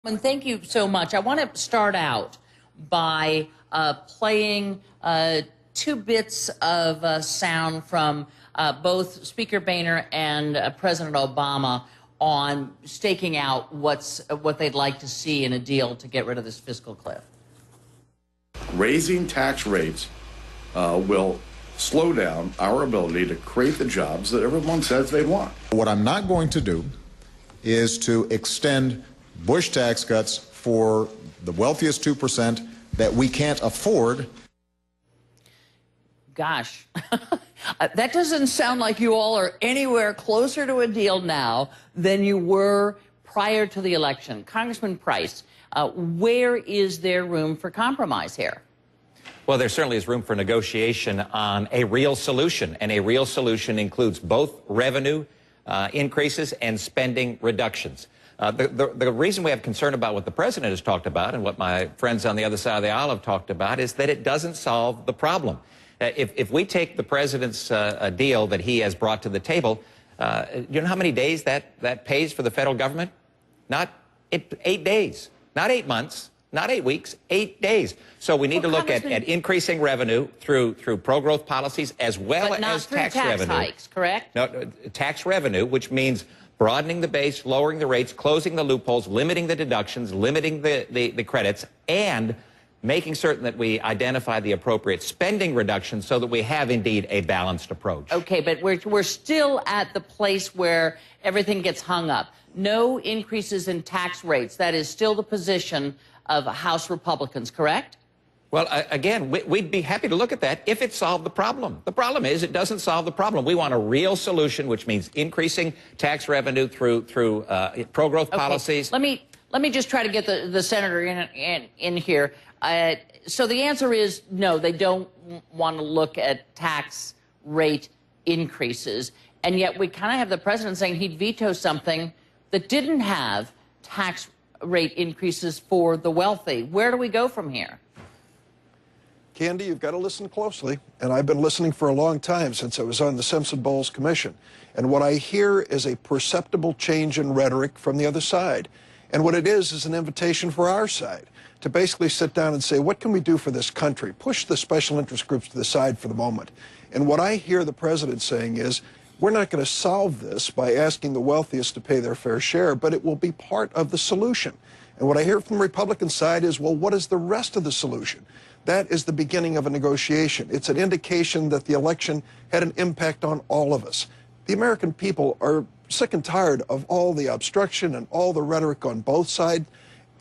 And thank you so much. I want to start out by playing two bits of sound from both Speaker Boehner and President Obama on staking out what they'd like to see in a deal to get rid of this fiscal cliff. Raising tax rates will slow down our ability to create the jobs that everyone says they want. What I'm not going to do is to extend Bush tax cuts for the wealthiest 2% that we can't afford. Gosh, that doesn't sound like you all are anywhere closer to a deal now than you were prior to the election. Congressman Price, where is there room for compromise here? Well, there certainly is room for negotiation on a real solution, and a real solution includes both revenue increases and spending reductions. The reason we have concern about what the president has talked about and what my friends on the other side of the aisle have talked about is that it doesn't solve the problem. If we take the president's deal that he has brought to the table, you know how many days that pays for the federal government? Not 8 days, not 8 months, not 8 weeks, 8 days. So we need to look at increasing revenue through pro-growth policies as well as tax revenue. Hikes, correct? No, tax revenue, which means broadening the base, lowering the rates, closing the loopholes, limiting the deductions, limiting the credits, and making certain that we identify the appropriate spending reductions so that we have indeed a balanced approach. Okay, but we're still at the place where everything gets hung up. No increases in tax rates. That is still the position of House Republicans, correct? Well, again, we'd be happy to look at that if it solved the problem. The problem is it doesn't solve the problem. We want a real solution, which means increasing tax revenue through pro-growth policies. Let me just try to get the senator in here. So the answer is no, they don't want to look at tax rate increases. And yet we kind of have the president saying he'd veto something that didn't have tax rate increases for the wealthy. Where do we go from here? Candy, you've got to listen closely, and I've been listening for a long time since I was on the Simpson-Bowles Commission. And what I hear is a perceptible change in rhetoric from the other side. And what it is an invitation for our side to basically sit down and say, what can we do for this country? Push the special interest groups to the side for the moment. And what I hear the president saying is, we're not going to solve this by asking the wealthiest to pay their fair share, but it will be part of the solution. And what I hear from the Republican side is, well, what is the rest of the solution? That is the beginning of a negotiation. It's an indication that the election had an impact on all of us. The American people are sick and tired of all the obstruction and all the rhetoric on both sides.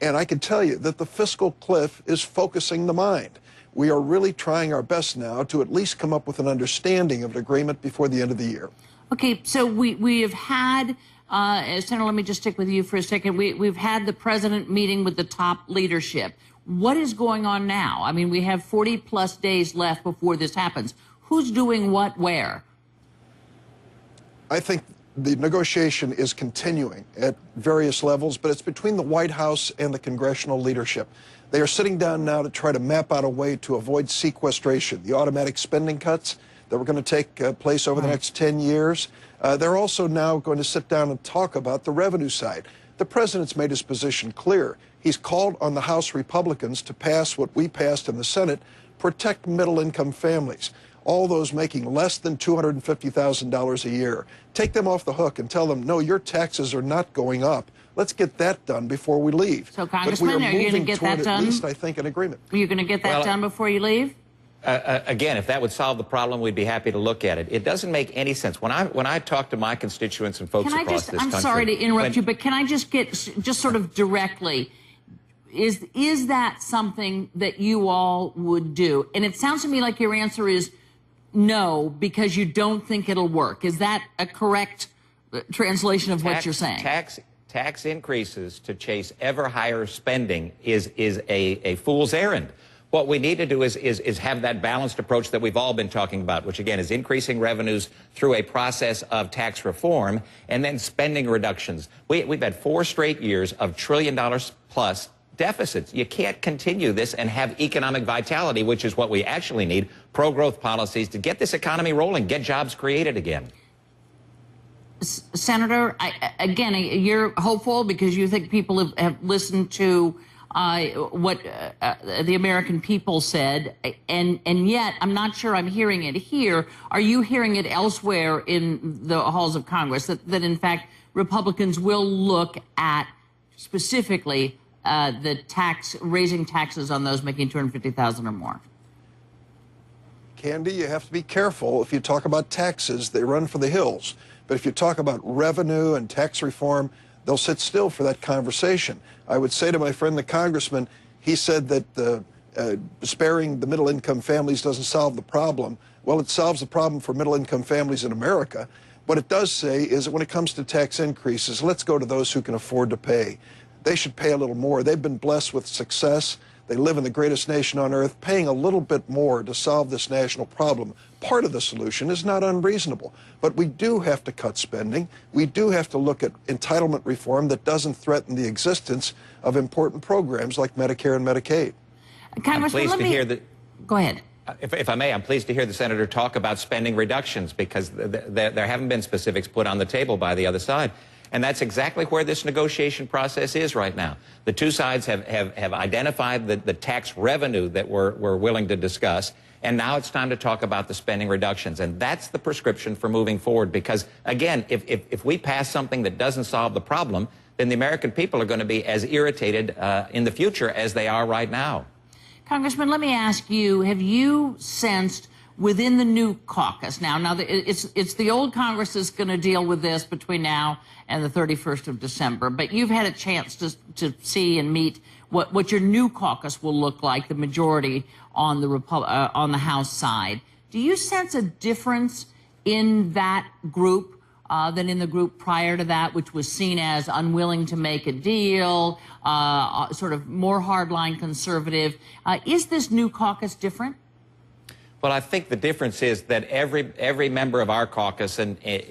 And I can tell you that the fiscal cliff is focusing the mind. We are really trying our best now to at least come up with an understanding of an agreement before the end of the year. Okay, so we have had, Senator, let me just stick with you for a second. We've had the president meeting with the top leadership. What is going on now? I mean, we have 40-plus days left before this happens. Who's doing what where? I think the negotiation is continuing at various levels, but it's between the White House and the congressional leadership. They are sitting down now to try to map out a way to avoid sequestration, the automatic spending cuts that were going to take place over the next 10 years. They're also now going to sit down and talk about the revenue side. The president's made his position clear. He's called on the House Republicans to pass what we passed in the Senate, protect middle-income families, all those making less than $250,000 a year. Take them off the hook and tell them, no, your taxes are not going up. Let's get that done before we leave. So, Congressman, are you going to get that done? At least, I think, an agreement. Are you going to get that done before you leave? Again, if that would solve the problem, we'd be happy to look at it. It doesn't make any sense. When I talk to my constituents and folks across this country... I'm sorry to interrupt you, but can I just get, just sort of directly, is that something that you all would do? And it sounds to me like your answer is no, because you don't think it'll work. Is that a correct translation of what you're saying? Tax increases to chase ever higher spending is a fool's errand. What we need to do is have that balanced approach that we've all been talking about, which, again, is increasing revenues through a process of tax reform and then spending reductions. We've had 4 straight years of $1 trillion plus deficits. You can't continue this and have economic vitality, which is what we actually need, pro-growth policies to get this economy rolling, get jobs created again. Senator, again, you're hopeful because you think people have listened to what the American people said, and yet I'm not sure I'm hearing it here. Are you hearing it elsewhere in the halls of Congress, that in fact Republicans will look at specifically raising taxes on those making $250,000 or more? Candy, you have to be careful. If you talk about taxes, they run for the hills. But if you talk about revenue and tax reform, they'll sit still for that conversation. I would say to my friend the congressman, he said that sparing the middle-income families doesn't solve the problem. Well, it solves the problem for middle-income families in America. What it does say is that when it comes to tax increases, let's go to those who can afford to pay. They should pay a little more. They've been blessed with success. They live in the greatest nation on earth. Paying a little bit more to solve this national problem, part of the solution, is not unreasonable. But we do have to cut spending. We do have to look at entitlement reform that doesn't threaten the existence of important programs like Medicare and Medicaid. Congressman, go ahead. If I may, I'm pleased to hear the senator talk about spending reductions, because there haven't been specifics put on the table by the other side. And that's exactly where this negotiation process is right now. The two sides have identified the tax revenue that we're willing to discuss, and now it's time to talk about the spending reductions. And that's the prescription for moving forward, because, again, if we pass something that doesn't solve the problem, then the American people are going to be as irritated in the future as they are right now. Congressman, let me ask you, have you sensed within the new caucus now it's the old Congress that's going to deal with this between now and the 31st of December, but you've had a chance to see and meet what your new caucus will look like, the majority on the House side. Do you sense a difference in that group than in the group prior to that, which was seen as unwilling to make a deal, sort of more hardline conservative? Is this new caucus different? Well, I think the difference is that every member of our caucus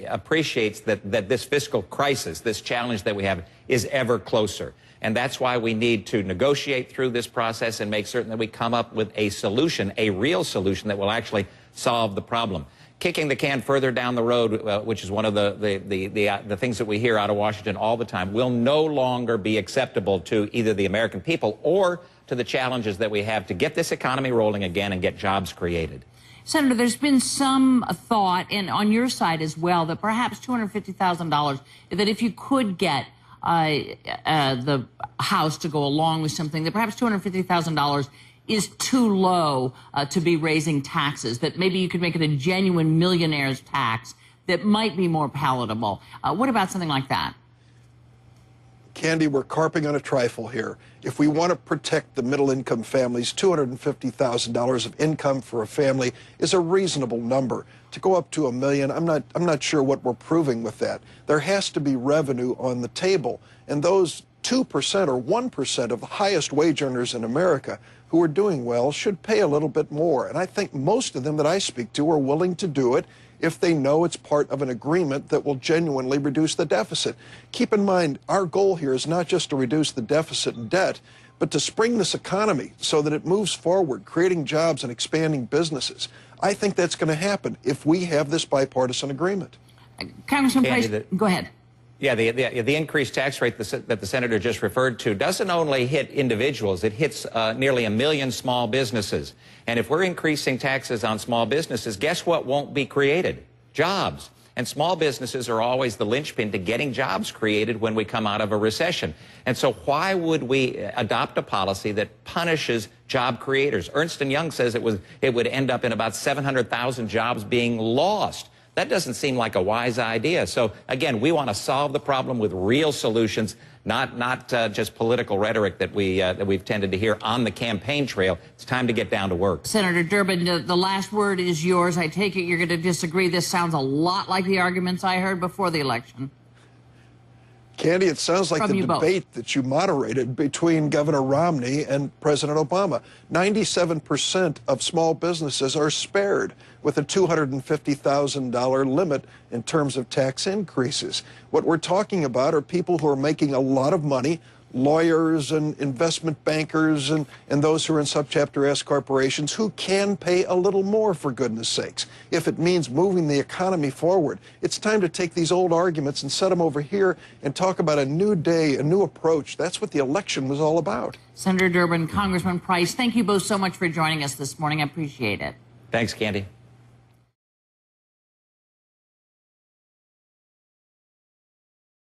appreciates that this fiscal crisis, this challenge that we have, is ever closer. And that's why we need to negotiate through this process and make certain that we come up with a solution, a real solution that will actually solve the problem. Kicking the can further down the road, which is one of the things that we hear out of Washington all the time, will no longer be acceptable to either the American people or to the challenges that we have to get this economy rolling again and get jobs created. Senator, there's been some thought, and on your side as well, that perhaps $250,000, that if you could get the House to go along with something, that perhaps $250,000 is too low to be raising taxes, that maybe you could make it a genuine millionaire's tax that might be more palatable. What about something like that? Candy, we're carping on a trifle here. If we want to protect the middle-income families, $250,000 of income for a family is a reasonable number. To go up to $1 million, I'm not sure what we're proving with that. There has to be revenue on the table, and those 2% or 1% of the highest wage earners in America who are doing well should pay a little bit more. And I think most of them that I speak to are willing to do it if they know it's part of an agreement that will genuinely reduce the deficit. Keep in mind, our goal here is not just to reduce the deficit and debt, but to spring this economy so that it moves forward, creating jobs and expanding businesses. I think that's going to happen if we have this bipartisan agreement. Congressman Price, go ahead. Yeah, the increased tax rate that the senator just referred to doesn't only hit individuals, it hits nearly 1 million small businesses. And if we're increasing taxes on small businesses, guess what won't be created? Jobs. And small businesses are always the linchpin to getting jobs created when we come out of a recession. And so why would we adopt a policy that punishes job creators? Ernst & Young says it would end up in about 700,000 jobs being lost. That doesn't seem like a wise idea. So, again, we want to solve the problem with real solutions, not just political rhetoric that we've tended to hear on the campaign trail. It's time to get down to work. Senator Durbin, the last word is yours. I take it you're going to disagree. This sounds a lot like the arguments I heard before the election. Candy, it sounds like the debate that you moderated between Governor Romney and President Obama. 97% of small businesses are spared with a $250,000 limit in terms of tax increases. What we're talking about are people who are making a lot of money, lawyers and investment bankers and those who are in Subchapter S corporations who can pay a little more, for goodness sakes, if it means moving the economy forward. It's time to take these old arguments and set them over here and talk about a new day, a new approach. That's what the election was all about. Senator Durbin, Congressman Price, thank you both so much for joining us this morning. I appreciate it. Thanks, Candy.